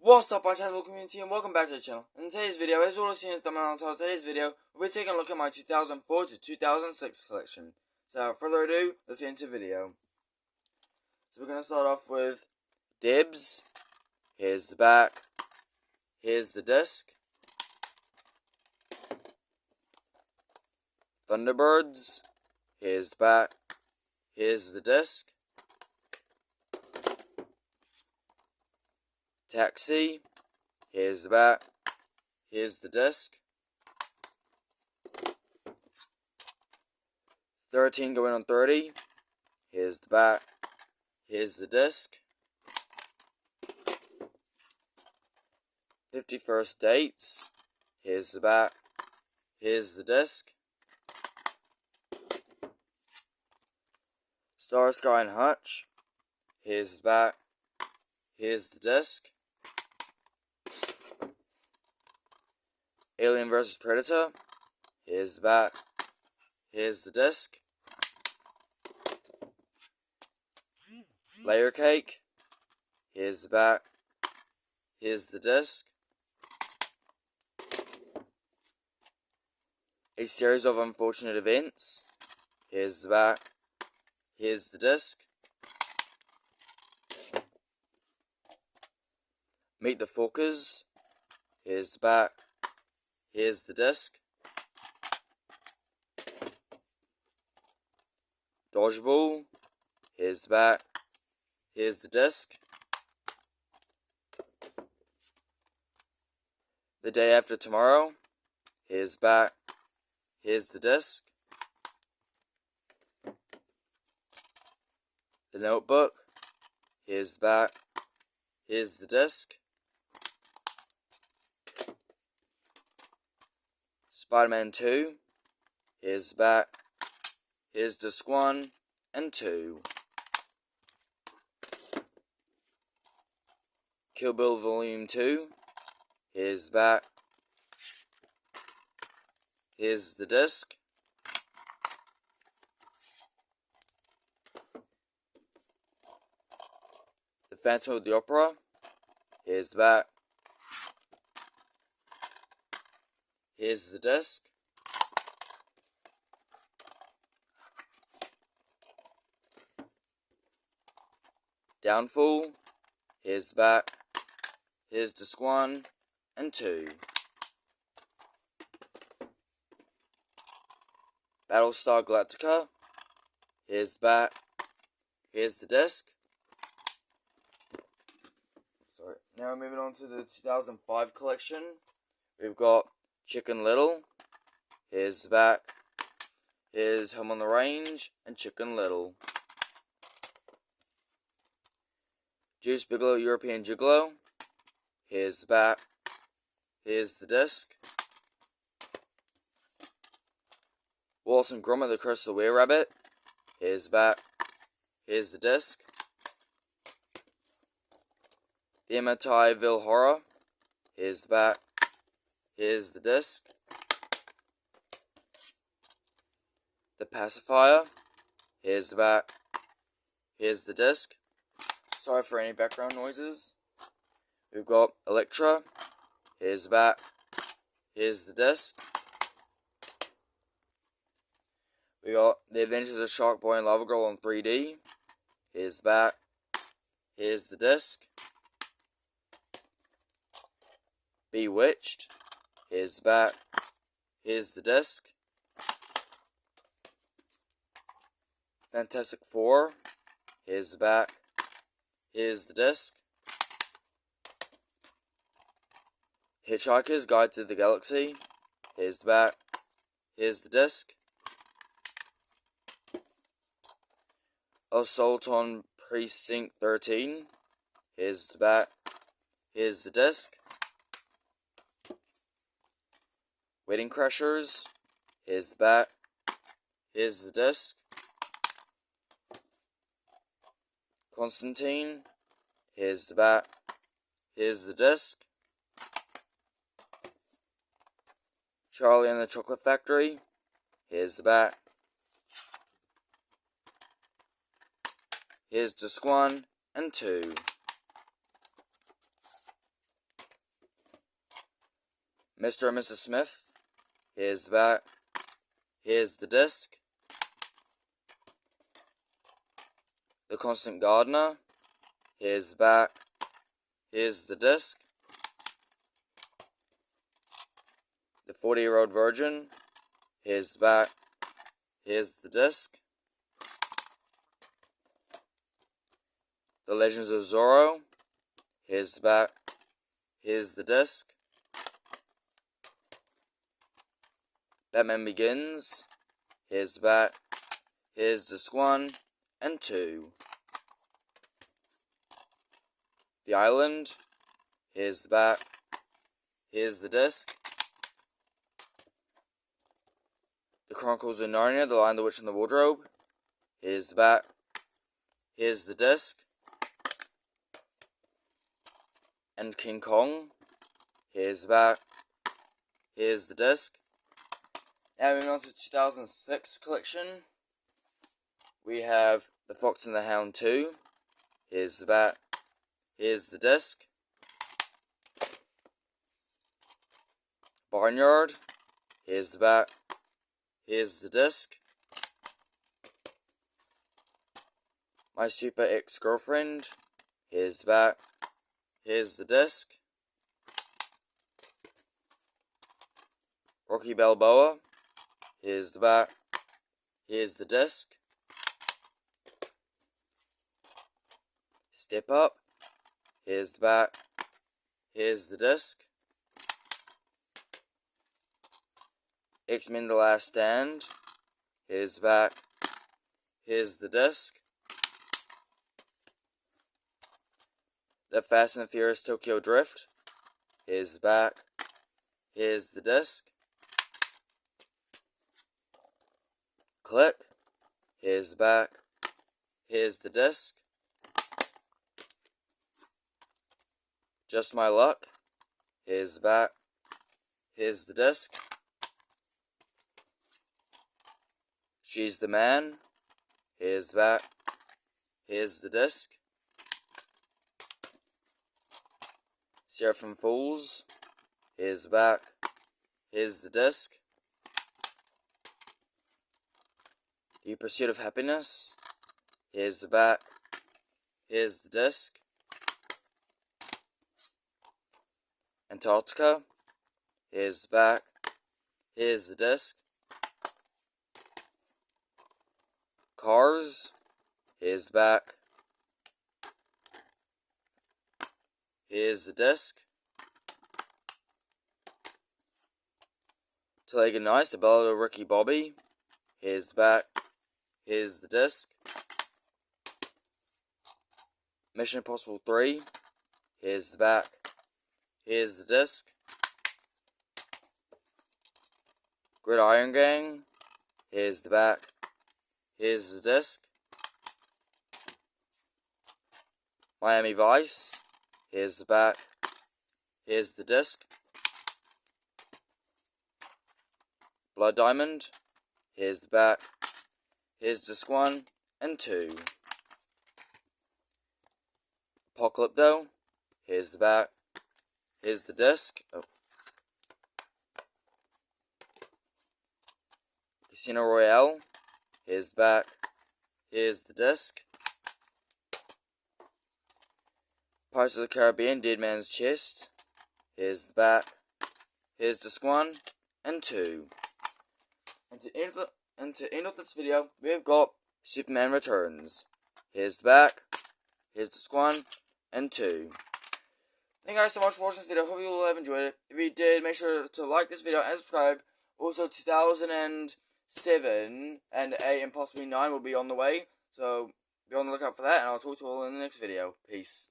What's up, my channel community, and welcome back to the channel. In today's video, as well as seeing the thumbnail on today's video, we'll be taking a look at my 2004 to 2006 collection. So without further ado, let's get into the video. So we're going to start off with Dibs. Here's the back. Here's the disc. Thunderbirds. Here's the back. Here's the disc. Taxi. Here's the back. Here's the disc. 13 going on 30. Here's the back. Here's the disc. 51st Dates. Here's the back. Here's the disc. Starsky and Hutch. Here's the back. Here's the disc. Alien vs. Predator. Here's the back. Here's the disc. Layer Cake. Here's the back. Here's the disc. A Series of Unfortunate Events. Here's the back. Here's the disc. Meet the Fockers. Here's the back. Here's the disc. Dodgeball. Here's the back. Here's the disc. The Day After Tomorrow. Here's the back. Here's the disc. The Notebook. Here's the back. Here's the disc. Spider-Man 2. Here's the back. Here's disc 1 and 2. Kill Bill Volume 2. Here's the back. Here's the disc. The Phantom of the Opera. Here's the back. Here's the disc. Downfall. Here's the back. Here's disc 1 and 2. Battlestar Galactica. Here's the back. Here's the disc. Now we're moving on to the 2005 collection. We've got Chicken Little. Here's the back. Here's Home on the Range and Chicken Little. Deuce Bigalow European Gigolo. Here's the back. Here's the disc. Wallace and Gromit: The Curse of the Were-Rabbit. Here's the back. Here's the disc. The Amityville Horror. Here's the back. Here's the disc. The Pacifier. Here's the back. Here's the disc. Sorry for any background noises. We've got Elektra. Here's the back. Here's the disc. We got The Adventures of Shark Boy and Lava Girl on 3D. Here's the back. Here's the disc. Bewitched. Here's the back. Here's the disc. Fantastic Four. Here's the back. Here's the disc. Hitchhiker's Guide to the Galaxy. Here's the back. Here's the disc. Assault on Precinct 13. Here's the back. Here's the disc. Wedding Crashers. Here's the back. Here's the disc. Constantine. Here's the back. Here's the disc. Charlie and the Chocolate Factory. Here's the back. Here's disc 1 and 2. Mr. and Mrs. Smith. Here's the back. Here's the disc. The Constant Gardener. Here's the back. Here's the disc. The 40-Year-Old Virgin. Here's the back. Here's the disc. The Legends of Zorro. Here's the back. Here's the disc. Batman Begins. Here's the back. Here's disc 1 and 2. The Island. Here's the back. Here's the disc. The Chronicles of Narnia, The Lion, the Witch, and the Wardrobe. Here's the back. Here's the disc. And King Kong. Here's the back. Here's the disc. Now moving on to the 2006 collection. We have The Fox and the Hound 2. Here's the back. Here's the disc. Barnyard. Here's the back. Here's the disc. My Super Ex-Girlfriend. Here's the back. Here's the disc. Rocky Balboa. Here's the back. Here's the disc. Step Up. Here's the back. Here's the disc. X-Men The Last Stand. Here's the back. Here's the disc. The Fast and Furious Tokyo Drift. Here's the back. Here's the disc. Click. Here's the back. Here's the disc. Just My Luck. Here's the back. Here's the disc. She's the Man. Here's the back. Here's the disc. Seraphim Falls. Here's the back. Here's the disc. The Pursuit of Happiness. Here's the back. Here's the disc. Antarctica. Here's the back. Here's the disc. Cars. Here's the back. Here's the disc. Talladega Nights, The Ballad of Ricky Bobby. Here's the back. Here's the disc. Mission Impossible 3. Here's the back. Here's the disc. Gridiron Gang. Here's the back. Here's the disc. Miami Vice. Here's the back. Here's the disc. Blood Diamond. Here's the back. Here's disc 1 and 2. Apocalypto. Here's the back. Here's the disc. Casino Royale. Here's the back. Here's the disc. Pirates of the Caribbean, Dead Man's Chest. Here's the back. Here's disc 1 and 2. And to end off this video, we have got Superman Returns. Here's the back. Here's disc 1 and 2. Thank you guys so much for watching this video. Hope you all have enjoyed it. If you did, make sure to like this video and subscribe. Also, 2007 and 8 and possibly 9 will be on the way. So, be on the lookout for that, and I'll talk to you all in the next video. Peace.